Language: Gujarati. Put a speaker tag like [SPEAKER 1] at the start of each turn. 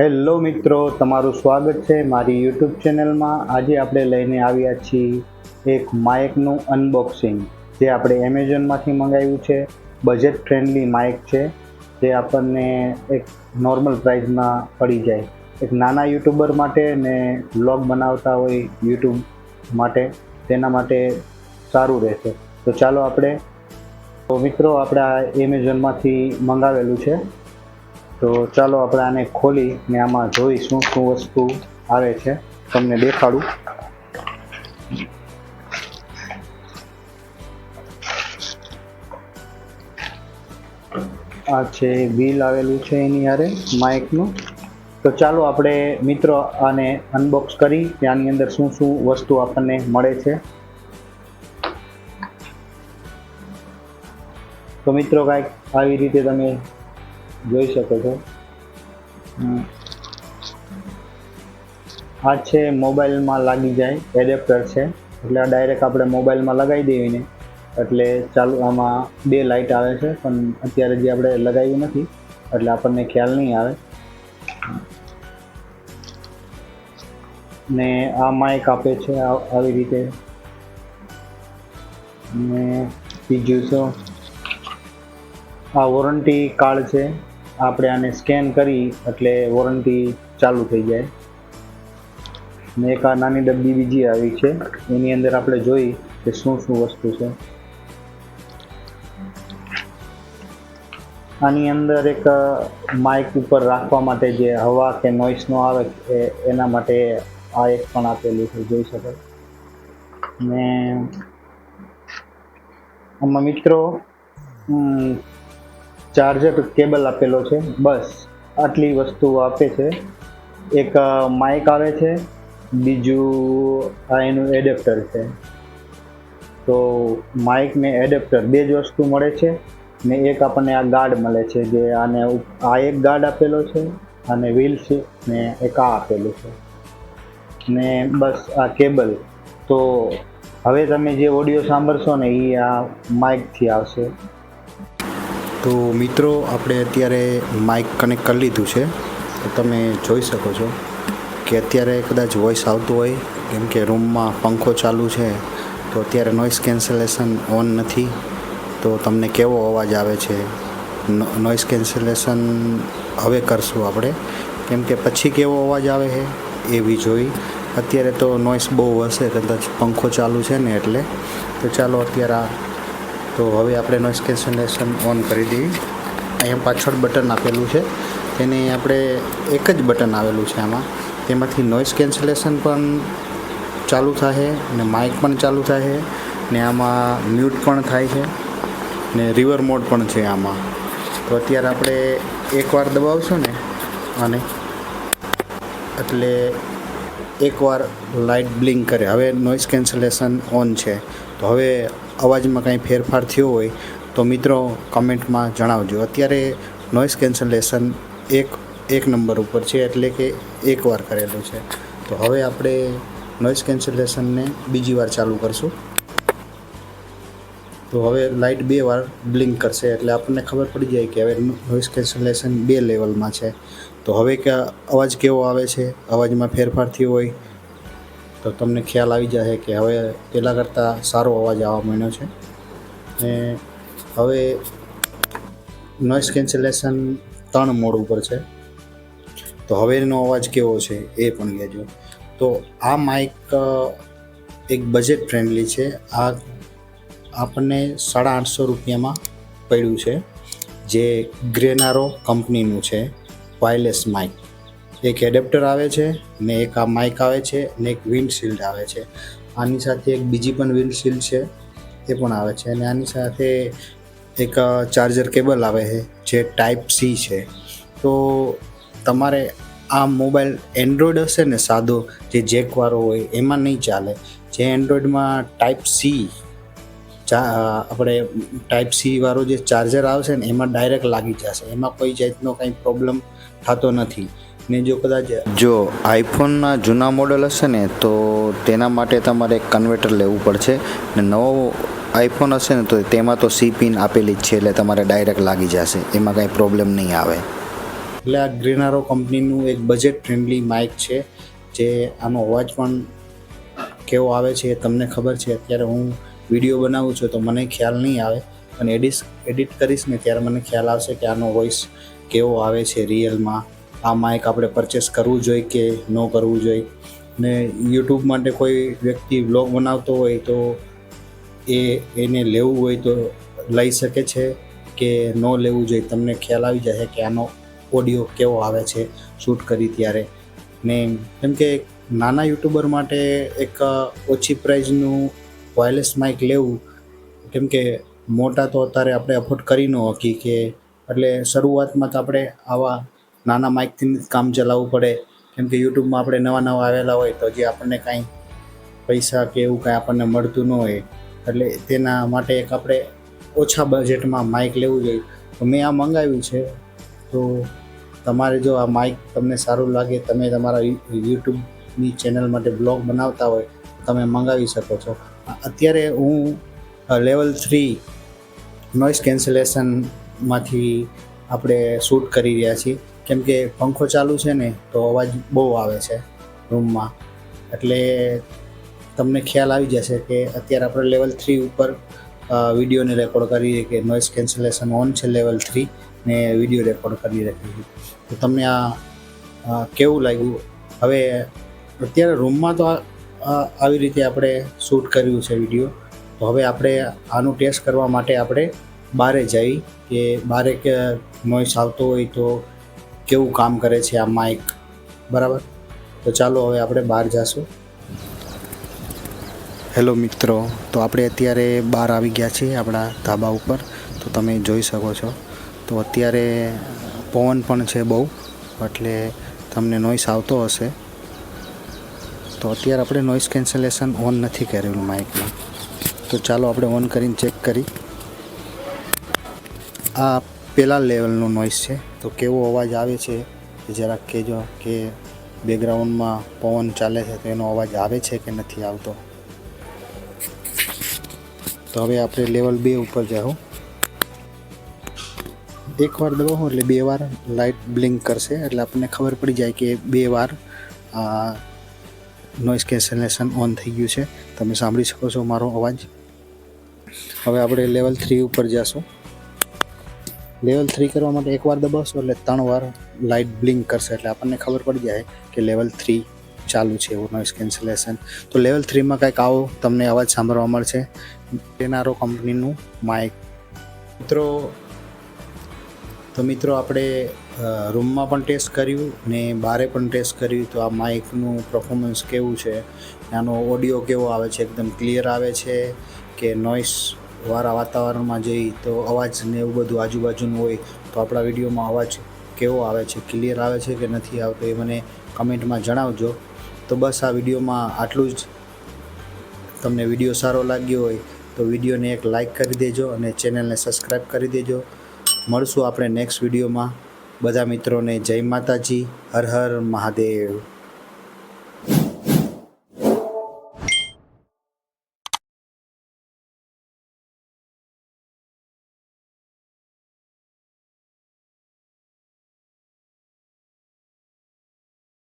[SPEAKER 1] હેલો મિત્રો, તમારું સ્વાગત છે મારી યુટ્યુબ ચેનલમાં। આજે આપણે લઈને આવ્યા છીએ એક માઇકનું અનબોક્સિંગ, જે આપણે એમેઝોનમાંથી મંગાવ્યું છે। બજેટ ફ્રેન્ડલી માઇક છે, જે આપણને એક નોર્મલ પ્રાઇસમાં પડી જાય। એક નાના યુટ્યુબર માટે ને વ્લોગ બનાવતા હોય યુટ્યુબ માટે, તેના માટે સારું રહેશે। તો ચાલો મિત્રો આપણે આ એમેઝોનમાંથી મંગાવેલું છે। તો ચાલો આપણે આને ખોલી ને આમાં જોઈ શું વસ્તુ આવે છે, તમને દેખાડું। આ છે બિલ આવેલું છે એની હારે માઇકનું। તો ચાલો આપણે મિત્રો આને અનબોક્સ કરી કે આની અંદર શું વસ્તુ આપણને મળે છે। તો મિત્રો કાંઈક આવી રીતે તમે જોઈ શકો છો। આ છે મોબાઈલમાં લાગી જાય એડેપ્ટર છે, એટલે આ ડાયરેક્ટ આપણે મોબાઈલમાં લગાવી દેવી ને એટલે ચાલુ। આમાં બે લાઇટ આવે છે, પણ અત્યારે જે આપણે લગાવી નથી એટલે આપણને ખ્યાલ નહીં આવે। ને આ માઇક આપે છે આવી રીતે। ને બીજું તો આ વોરંટી કાર્ડ છે, આપણે આને સ્કેન કરી એટલે વોરંટી ચાલુ થઈ જાય। ને એક આ નાની ડબ્બી બીજી આવી છે, એની અંદર આપણે જોઈ કે શું વસ્તુ છે। આની અંદર એક માઇક ઉપર રાખવા માટે જે હવા કે નોઇસ નો આવે એના માટે આ એક પણ આપેલું છે, જોઈ શકો। ને આમાં મિત્રો ચાર્જર કેબલ આપેલો છે, બસ આટલી વસ્તુ આપે છે। એક માઇક આવે છે, બીજું આ એનું એડેપ્ટર છે। તો માઇક ને એડેપ્ટર બે જ વસ્તુ મળે છે, ને એક આપણને આ ગાર્ડ મળે છે, જે આને આ એક ગાર્ડ આપેલો છે અને વ્હીલ છે, ને એક આ આપેલું છે, ને બસ આ કેબલ। તો હવે તમે જે ઓડિયો સાંભળશો ને એ આ માઇકથી આવશે।
[SPEAKER 2] તો મિત્રો આપણે અત્યારે માઇક કનેક્ટ કરી લીધું છે, તો તમે જોઈ શકો છો કે અત્યારે કદાચ વોઇસ આવતું હોય, કેમ કે રૂમમાં પંખો ચાલુ છે, તો અત્યારે નોઇસ કેન્સલેશન ઓન નથી, તો તમને કેવો અવાજ આવે છે। નોઇસ કેન્સલેશન હવે કરશું આપણે, કેમ કે પછી કેવો અવાજ આવે છે એ બી જોઈ। અત્યારે તો નોઇસ બહુ હશે, કદાચ પંખો ચાલુ છે ને એટલે। તો ચાલો અત્યારે તો હવે આપણે નોઇસ કેન્સલેશન ઓન કરી દઈએ। અહીંયા પાછળ બટન આપેલું છે, તેને આપણે એક જ બટન આવેલું છે આમાં, તેમાંથી નોઇસ કેન્સલેશન પણ ચાલુ થાય ને માઇક પણ ચાલુ થાય ને આમાં મ્યુટ પણ થાય છે ને રિવર મોડ પણ છે આમાં। તો અત્યારે આપણે એકવાર દબાવશું ને આને એટલે એકવાર લાઇટ બ્લિંક કરે। હવે નોઇસ કેન્સલેશન ઓન છે, તો હવે અવાજમાં કાંઈ ફેરફાર થયો હોય તો મિત્રો કમેન્ટમાં જણાવજો। અત્યારે નોઇસ કેન્સલેશન એક નંબર ઉપર છે, એટલે કે એકવાર કરેલું છે। તો હવે આપણે નોઇસ કેન્સલેશનને બીજી વાર ચાલુ કરશું, તો હવે લાઇટ બે વાર બ્લિંક કરશે, એટલે આપણને ખબર પડી જાય કે હવે નોઇસ કેન્સલેશન 2 લેવલમાં છે। તો હવે કે અવાજ કેવો આવે છે, અવાજમાં ફેરફાર થયો હોય તો તમને ખ્યાલ આવી જશે કે હવે પહેલાં કરતાં સારો અવાજ આવવા માંડ્યો છે। ને હવે નોઇસ કેન્સલેશન 3 મોડ ઉપર છે, તો હવે એનો અવાજ કેવો છે એ પણ કહેજો। તો આ માઇક એક બજેટ ફ્રેન્ડલી છે, આ આપણને 850 રૂપિયામાં પડ્યું છે, જે ગ્રેનારો કંપનીનું છે વાયરલેસ માઇક। એક એડેપ્ટર આવે છે ને એક આ માઇક આવે છે ને એક વિન્ડશીલ્ડ આવે છે। આની સાથે એક બીજી પણ વિન્ડશીલ્ડ છે, એ પણ આવે છે, અને આની સાથે એક ચાર્જર કેબલ આવે છે જે ટાઈપ સી છે। તો તમારે આ મોબાઈલ એન્ડ્રોઈડ હશે ને સાદો જે જેકવાળો હોય એમાં નહીં ચાલે। જે એન્ડ્રોઈડમાં ટાઈપ સી આપણે ટાઈપ સી વાળો જે ચાર્જર આવશે ને એમાં ડાયરેક્ટ લાગી જશે, એમાં કોઈ જાતનો કંઈ પ્રોબ્લેમ થતો નથી। ને જો કદાચ આઈફોનના જૂના મોડલ હશે ને તો તેના માટે તમારે એક કન્વર્ટર લેવું પડશે, ને નવો આઈફોન હશે ને તો તેમાં તો સી પિન આપેલી જ છે, એટલે તમારે ડાયરેક્ટ લાગી જશે, એમાં કાંઈ પ્રોબ્લેમ નહીં આવે। એટલે આ ગ્રીનારો કંપનીનું એક બજેટ ફ્રેન્ડલી માઇક છે, જે આનો અવાજ પણ કેવો આવે છે એ તમને ખબર છે. અત્યારે હું વિડીયો બનાવું છું તો મને ખ્યાલ નહીં આવે, પણ એડિટ કરીશ ને ત્યારે મને ખ્યાલ આવશે કે આનો વોઇસ કેવો આવે છે રિયલમાં. આ માઇક આપણે પરચેસ કરવું જોઈએ કે ન કરવું જોઈએ. ને યુટ્યુબ માટે કોઈ વ્યક્તિ વ્લોગ બનાવતો હોય તો એને લેવું હોય તો લઈ શકે છે કે ન લેવું જોઈએ. તમને ખ્યાલ આવી જશે કે આનો ઓડિયો કેવો આવે છે શૂટ કરી ત્યારે. ને કેમ કે નાના યુટ્યુબર માટે એક ઓછી પ્રાઇઝનું વાયરલેસ માઇક લેવું, કેમ કે મોટા તો અત્યારે આપણે અફોર્ડ કરી ન શકીએ કે, એટલે શરૂઆતમાં તો આપણે આવા નાના માઇકથી કામ ચલાવવું પડે. કેમ કે યુટ્યુબમાં આપણે નવા આવેલા હોય તો જે આપણને કાંઈ પૈસા કે એવું કાંઈ આપણને મળતું ન હોય, એટલે તેના માટે એક આપણે ઓછા બજેટમાં માઇક લેવું જોઈએ. તો મેં આ મંગાવ્યું છે. તો તમારે જો આ માઇક તમને સારું લાગે, તમે તમારા યુટ્યુબની ચેનલ માટે બ્લોગ બનાવતા હોય તમે મંગાવી શકો છો. અત્યારે હું લેવલ 3 નોઇસ કેન્સલેશનમાંથી આપણે શૂટ કરી રહ્યા છીએ. કેમ કે પંખો ચાલુ છે ને તો અવાજ બહુ આવે છે રૂમમાં, એટલે તમને ખ્યાલ આવી જશે કે અત્યારે આપણે લેવલ 3 ઉપર વિડીયોને રેકોર્ડ કરીએ કે નોઇસ કેન્સલેશન ઓન છે લેવલ 3 ને વિડીયો રેકોર્ડ કરી રાખીએ છીએ. તો તમને આ કેવું લાગ્યું? હવે અત્યારે રૂમમાં તો આવી રીતે આપણે શૂટ કર્યું છે વિડીયો. તો હવે આપણે આનું ટેસ્ટ કરવા માટે આપણે બહારે જઈ કે બહારે કે નોઇસ આવતો હોય તો કેવું કામ કરે છે આ માઇક, બરાબર? તો ચાલો હવે આપણે બહાર જઈશું. હેલો મિત્રો, તો આપણે અત્યારે બહાર આવી ગયા છીએ આપણા ધાબા ઉપર. તો તમે જોઈ શકો છો તો અત્યારે પવન પણ છે બહુ, એટલે તમને નોઇસ આવતો હશે. તો અત્યારે આપણે નોઇસ કેન્સલેશન ઓન નથી કરેલું માઇકમાં. તો ચાલો આપણે ઓન કરીને ચેક કરી. આ પહેલા લેવલનો નોઇસ છે. તો કેવો અવાજ આવે છે એ જરાક કહેજો કે બેકગ્રાઉન્ડમાં પવન ચાલે છે તો એનો અવાજ આવે છે કે નથી આવતો. તો હવે આપણે લેવલ 2 ઉપર જાઓ. એકવાર દબાવો એટલે 2 વાર લાઇટ બ્લિંક કરશે, એટલે આપણને ખબર પડી જાય કે 2 વાર નોઇસ કેન્સલેશન ઓન થઈ ગયું છે. તમે સાંભળી શકો છો મારો અવાજ. હવે આપણે લેવલ 3 ઉપર જઈશું. લેવલ 3 કરવા માટે એકવાર દબાવશો એટલે 3 વાર લાઇટ બ્લિંક કરશે, એટલે આપણને ખબર પડી જાય કે લેવલ 3 ચાલુ છે એવું નોઇસ કેન્સલેશન. તો લેવલ 3માં કંઈક આવો તમને અવાજ સાંભળવા મળશે. ગ્રીનારો કંપનીનું માઇક. મિત્રો આપણે રૂમમાં પણ ટેસ્ટ કર્યું ને બહારે પણ ટેસ્ટ કર્યું. તો આ માઇકનું પરફોર્મન્સ કેવું છે, આનો ઓડિયો કેવો આવે છે, એકદમ ક્લિયર આવે છે કે નોઇસવાળા વાતાવરણમાં જઈ તો અવાજ ને એવું બધું આજુબાજુનું હોય તો આપણા વિડીયોમાં અવાજ કેવો આવે છે, ક્લિયર આવે છે કે નથી આવતો એ મને કમેન્ટમાં જણાવજો. તો બસ આ વિડીયોમાં આટલું જ. તમને વિડીયો સારો લાગ્યો હોય તો વિડીયોને એક લાઇક કરી દેજો અને ચેનલને સબસ્ક્રાઈબ કરી દેજો. મળશું આપણે નેક્સ્ટ વિડીયોમાં. બધા મિત્રોને જય માતાજી, હર હર મહાદેવ.